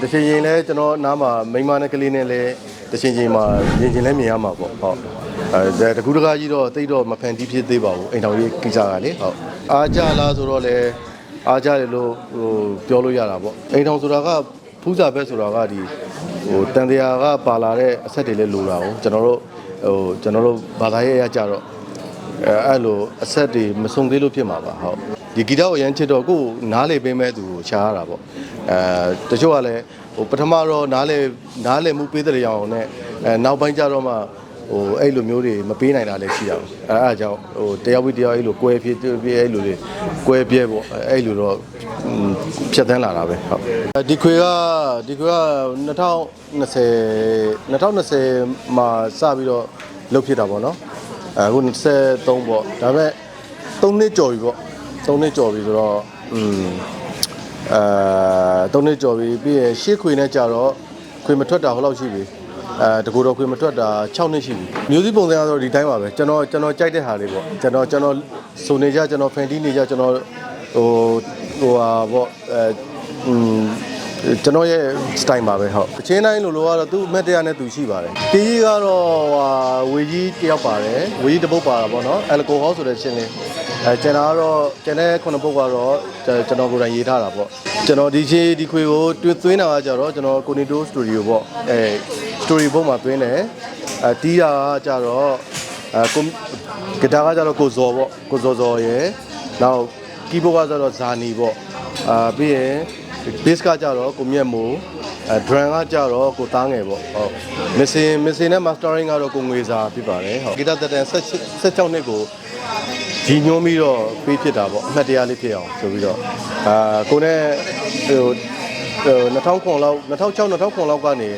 တချင်ရင်လဲကျွန်တော်နားမှာမိန်းမနဲ့ကလေးနဲ့လဲတချင်ချင်းမှာမြင်ချင်းလဲမြင်ရမှာပေါ့ဟုတ်တကူတကားကြီးတော့တိတ်တော့မဖန်တီးဖြစ်သေးပါဘူးအိမ်တော်ကြီးကိစ္စကလေဟုတ်အားကြလားဆိုတော့လဲအားကြတယ်လို့ပြောလို့ရတာပေါ့အိမ်တော်ဆိုတာကဖူးစာဘက်ဆိုတာကဒီတန်တရားကပါလာတဲ့အဆက်တွေလဲလိုတာကိုကျွန်တော်တို့ဘာသာရေးအရကြတော့အဲ့လိုအဆက်တွေမစုံသေးလို့ဖြစ်မှာပါဟုတ်ဒီဂီတကိုရမ်းချစ်တော့ကိုနားလေပေးမဲ့သူကိုရှားရတာပေါ့တချို့ကလည်းပထမတော့နားလေမှုပေးတဲ့ရောင်နဲ့နောက်ပိုင်းကျတော့မှအဲ့လိုမျိုးတွေမပေးနိုင်တာလည်းရှိအောင်အဲ့ဒါကြောင့်တယောက်ပြီးတယောက်အဲ့လိုကွဲဖြစ်အဲ့လိုတွေကွဲပြဲပေါ့အဲ့လိုတော့ဖြတ်သန်းလာတာပဲဟုတ်ဒီခွေက2020မှာစပြီးတော့လှုပ်ဖြစ်တာပေါ့နော်အခု23ပေါ့ဒါပေမဲ့3နှစ်ကျော်ပြီပေါ့3နှစ်ကျော်ပြီဆိုတော့3နှစ်ကျော်ပြီပြီးရင်ရှေ့ခွေနဲ့ကြာတော့ခွေမထွက်တာဟိုလောက်ရှိပြီတကူတော့ခွေမထွက်တာ6နှစ်ရှိပြီမျိုးစည်းပုံစံကတော့ဒီတိုင်းပါပဲကျွန်တော်ကြိုက်တဲ့ဟာလေးပေါ့ကျွန်တော်စုံနေကြကျွန်တော်ဖန်တီးနေကြကျွန်တော်ဟာပေါ့ကျွန်တော်ရဲ့ style ပါပဲဟုတ်အချင်းတိုင်းလိုကတော့သူ့အမက်တရားနဲ့သူရှိပါတယ်တီးကြီးကတော့ဝေကြီးတယောက်ပါတယ်ဝေကြီးတစ်ပုတ်ပါတာပေါ့နော်အယ်ကိုဟောဆိုတဲ့ချင်းလေးကျွန်တော်ကတော့ကျွန်တဲ့ခုနှစ်ပုတ်ကတော့ကျွန်တော်ကိုယ်တိုင်ရေးထားတာပေါ့ကျွန်တော်ဒီခွေကိုသွင်းတာကကြတော့ကျွန်တော်ကိုနီတိုစတူဒီယိုပေါ့စတိုရီဘုတ်မှာသွင်းတယ်တီးတာကကြတော့ဂီတာကကြတော့ကိုဇော်ပေါ့ကိုဇော်ရယ်နောက်ကီးဘုတ်ကကြတော့ဇာနီပေါ့ပြီးရင် bass ကကြတော့ကိုမြတ်မိုးdrum ကကြတော့ကိုသားငယ်ပေါ့ဟုတ် mixing နဲ့ mastering ကတော့ကိုငွေစာဖြစ်ပါတယ်ဟုတ်ဂီတတက်တန်16နှစ်ကိုကြီးညွှန်းပြီးတော့ပေးဖြစ်တာပေါ့အမှတ်တရလေးဖြစ်အောင်ဆိုပြီးတော့ကိုနဲ့2009လောက်2006လောက်ကနေ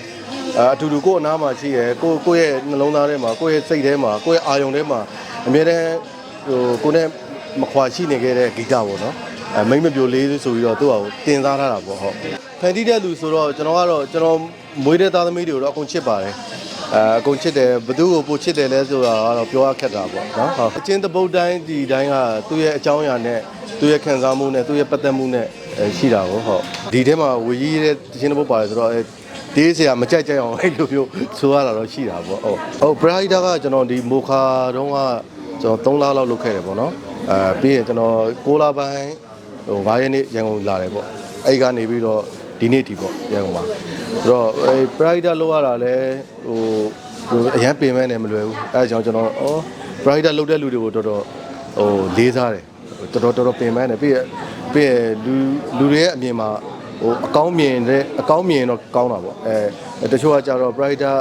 အတူတူကိုအနားမှာရှိရယ်ကိုရဲ့နှလုံးသားထဲမှာကိုရဲ့စိတ်ထဲမှာကိုရဲ့အာယုံထဲမှာအမြဲတမ်းကိုနဲ့မခွာရှိနေခဲ့တဲ့ဂီတပေါ့နော်မိမ့်မပြိုလေးဆိုပြီးတော့သူ့ဟာကိုတင်စားထားတာပေါ့ဟုတ်ဖန်တီးတဲ့လူဆိုတော့ကျွန်တော်မွေးတဲ့သားသမီးတွေကိုတော့အကုန်ချစ်ပါတယ်အကုန်ချစ်တယ်ဘသူ့ကိုပိုချစ်တယ်လဲဆိုတာကတော့ပြောရခက်တာပေါ့နော်ဟုတ်အချင်းတပုတ်တိုင်းဒီတိုင်းကသူ့ရဲ့အကြောင်းအရာနဲ့သူ့ရဲ့ခံစားမှုနဲ့သူ့ရဲ့ပတ်သက်မှုနဲ့ရှိတာကိုဟုတ်ဒီထဲမှာဝေကြီးတဲ့တချင်းတပုတ်ပါတယ်ဆိုတော့တေးစရာမကြိုက်အောင်အဲ့လိုမျိုးဆိုရတာတော့ရှိတာပေါ့ဟုတ်ပရိုက်တာကကျွန်တော်ဒီမိုခါတုန်းကကျွန်တော်3လလောက်လုပ်ခဲ့တယ်ပေါ့နော်ပြီးရင်ကျွန်တော်6လပိုင်း9ရက်နေ့ရန်ကုန်လာတယ်ပေါ့အဲ့ကနေပြီးတော့ဒီနေ့ဒီပေါ့ရန်ကုန်မှာဆိုတော့ပရိုက်တာလောက်ရတာလဲအရန်ပင်မဲ့နေမလွယ်ဘူးအဲ့ဒါကြောင့်ကျွန်တော်ပရိုက်တာလောက်တဲ့လူတွေကိုတော်တော်လေးစားတယ်တော်တော်ပင်မဲ့နေပြီးရင်လူတွေရဲ့အမြင်မှာအကောင်းမြင်တော့ကောင်းတာပေါ့တချို့ကကြတော့ brighter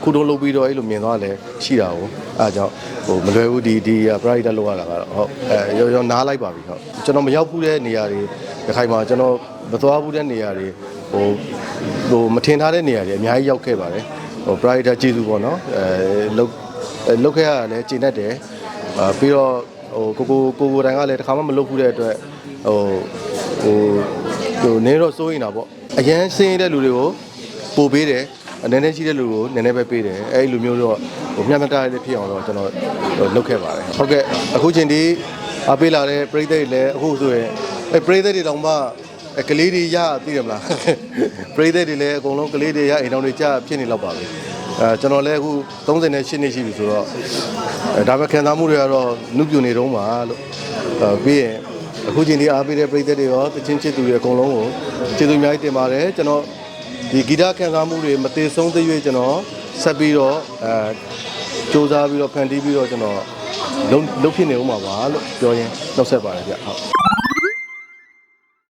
ခုတုံးလုပ်ပြီးတော့အဲ့လိုမြင်သွားလဲရှိတာကိုအဲကြောင့်မလွယ်ဘူးဒီ brighter လောက်ရတာကတော့ဟုတ်ရောနားလိုက်ပါပြီဟုတ်ကျွန်တော်မရောက်ဘူးတဲ့နေရာတွေဒီခိုင်မှာကျွန်တော်မသွားဘူးတဲ့နေရာတွေမထင်ထားတဲ့နေရာတွေအများကြီးရောက်ခဲ့ပါတယ်brighter ကျေးဇူးပေါ့နော်လုတ်ခဲ့ရတာလဲကျင့်တတ်တယ်ပြီးတော့ကိုတိုင်ကလည်းတစ်ခါမှမလုပ်ဘူးတဲ့အတွက်နည်းတော့စိုးရင်တာပေါ့အရန်စင်းရတဲ့လူတွေကိုပို့ပေးတယ်နည်းနည်းရှိတဲ့လူကိုနည်းနည်းပဲပေးတယ်အဲ့လိုမျိုးတော့မျှမျှတတလေးဖြစ်အောင်တော့ကျွန်တော်လုပ်ခဲ့ပါတယ်ဟုတ်ကဲ့အခုချိန်ဒီအားပေးလာတဲ့ပရိသတ်တွေလည်းအခုဆိုရင်ပရိသတ်တွေတောင်မှကလေးတွေရသိတယ်မလားပရိသတ်တွေလည်းအကုန်လုံးကလေးတွေရအိမ်တော်တွေကြာဖြစ်နေတော့ပါပြီကျွန်တော်လည်းအခု38နှစ်ရှိပြီဆိုတော့ဒါပဲခံစားမှုတွေကတော့နှုတ်ပြနေတော့မှာလို့ပြီးရင်အခုချိန်ဒီအားပေးတဲ့ပရိသတ်တွေရောတချင်းချစ်သူတွေအကုန်လုံးကိုကျေးဇူးအများကြီးတင်ပါတယ်ကျွန်တော်ဒီဂီတခံစားမှုတွေမသေးဆုံးသေး၍ကျွန်တော်ဆက်ပြီးတော့စူးစမ်းပြီးတော့ဖန်တီးပြီးတော့ကျွန်တော်လုံးဖြစ်နေဦးမှာပါလို့ပြောရင်းနှုတ်ဆက်ပါတယ်ဗျဟုတ်